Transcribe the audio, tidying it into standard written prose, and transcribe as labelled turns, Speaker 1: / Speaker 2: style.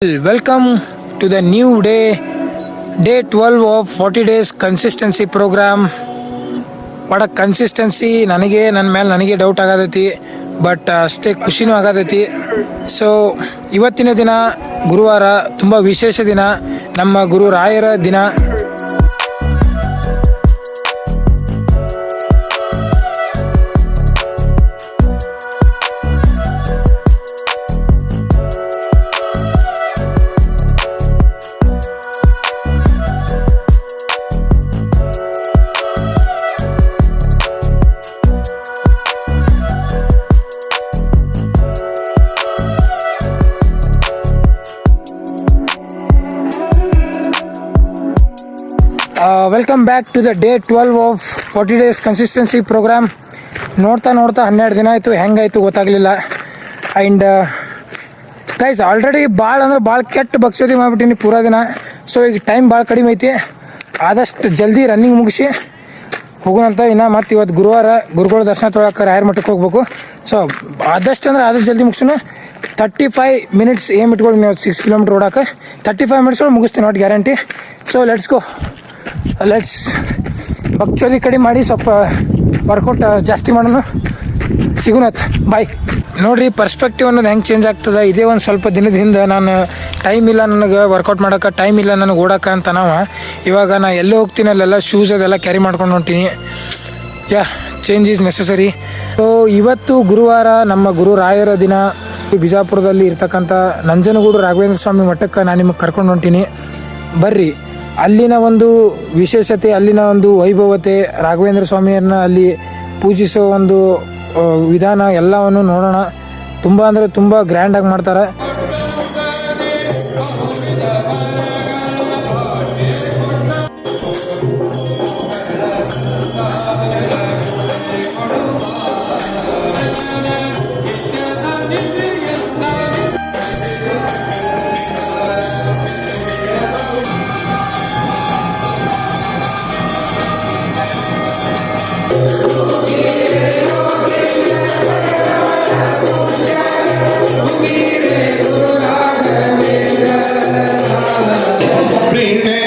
Speaker 1: Welcome to the new day 12 of 40 days consistency program. What a consistency ನನಗೆ ನನ್ನ ಮೇಲೆ ನನಗೆ ಡೌಟ್ ಆಗತೈತಿ, ಬಟ್ ಅಷ್ಟೇ ಖುಷಿನೂ ಆಗತೈತಿ. ಸೊ ಇವತ್ತಿನ ದಿನ ಗುರುವಾರ ತುಂಬ ವಿಶೇಷ ದಿನ, ನಮ್ಮ ಗುರು ರಾಯರ ದಿನ. Welcome back to the day 12 of 40 days consistency programme. ನೋಡ್ತಾ 12 ದಿನ ಆಯಿತು, ಹೆಂಗಾಯಿತು ಗೊತ್ತಾಗಲಿಲ್ಲ. ಆ್ಯಂಡ್ ಗೈಸ್, ಆಲ್ರೆಡಿ ಭಾಳ ಕೆಟ್ಟ ಬಗ್ಸೋದಿ ಮಾಡಿಬಿಟ್ಟಿನಿ ಪೂರಾ ದಿನ. ಸೊ ಈಗ ಟೈಮ್ ಭಾಳ ಕಡಿಮೆ ಐತಿ, ಆದಷ್ಟು ಜಲ್ದಿ ರನ್ನಿಂಗ್ ಮುಗಿಸಿ ಹೋಗೋಣಂತ. ಇನ್ನು ಮತ್ತು ಇವತ್ತು ಗುರುವಾರ, ಗುರುಗಳ ದರ್ಶನ ತೊಗೊಳಕ್ಕೆ ರಾಯರ ಮಠಕ್ಕೆ ಹೋಗ್ಬೇಕು. ಸೊ ಆದಷ್ಟು ಜಲ್ದಿ ಮುಗಿಸೋಣ. 35 ಮಿನಿಟ್ಸ್ ಏಮ್ ಇಟ್ಕೊಳ್ಳಿ ನೀವು 6 ಕಿಲೋಮೀಟ್ರ್ ಓಡೋಕೆ. 35 ಮಿನಿಟ್ಸ್ ಒಳಗೆ ಮುಗಿಸ್ತೀನಿ, ನಾಟ್ ಗ್ಯಾರಂಟಿ. ಸೊ ಲೆಟ್ಸ್ ಭಕ್ಚೋದಿ ಕಡಿಮೆ ಮಾಡಿ ಸ್ವಲ್ಪ ವರ್ಕೌಟ್ ಜಾಸ್ತಿ ಮಾಡೋಣ. ಸಿಗೋಣತ್, ಬಾಯ್. ನೋಡಿರಿ, ಪರ್ಸ್ಪೆಕ್ಟಿವ್ ಅನ್ನೋದು ಹೆಂಗೆ ಚೇಂಜ್ ಆಗ್ತದೆ. ಇದೇ ಒಂದು ಸ್ವಲ್ಪ ದಿನದ ಹಿಂದೆ ನಾನು ಟೈಮ್ ಇಲ್ಲ ನನಗೆ ವರ್ಕೌಟ್ ಮಾಡೋಕೆ, ಟೈಮ್ ಇಲ್ಲ ನನಗೆ ಓಡೋಕೆ ಅಂತ ಇವಾಗ ನಾ ಎಲ್ಲೇ ಹೋಗ್ತೀನಿ ಅಲ್ಲೆಲ್ಲ ಶೂಸ್ ಅದೆಲ್ಲ ಕ್ಯಾರಿ ಮಾಡ್ಕೊಂಡು ಹೊಂಟೀನಿ. Change is necessary. ಸೊ ಇವತ್ತು ಗುರುವಾರ, ನಮ್ಮ ಗುರು ರಾಯರ ದಿನ. ಬಿಜಾಪುರದಲ್ಲಿ ಇರ್ತಕ್ಕಂಥ ನಂಜನಗೂಡು ರಾಘವೇಂದ್ರ ಸ್ವಾಮಿ ಮಠಕ್ಕೆ ನಾನು ನಿಮಗೆ ಕರ್ಕೊಂಡು ಹೊಂಟೀನಿ. ಬರ್ರಿ, ಅಲ್ಲಿನ ಒಂದು ವಿಶೇಷತೆ, ಅಲ್ಲಿನ ಒಂದು ವೈಭವತೆ, ರಾಘವೇಂದ್ರ ಸ್ವಾಮಿಯನ್ನ ಅಲ್ಲಿ ಪೂಜಿಸೋ ಒಂದು ವಿಧಾನ ಎಲ್ಲವನ್ನು ನೋಡೋಣ. ತುಂಬ ಅಂದರೆ ತುಂಬ ಗ್ರ್ಯಾಂಡಾಗಿ ಮಾಡ್ತಾರೆ.
Speaker 2: Bring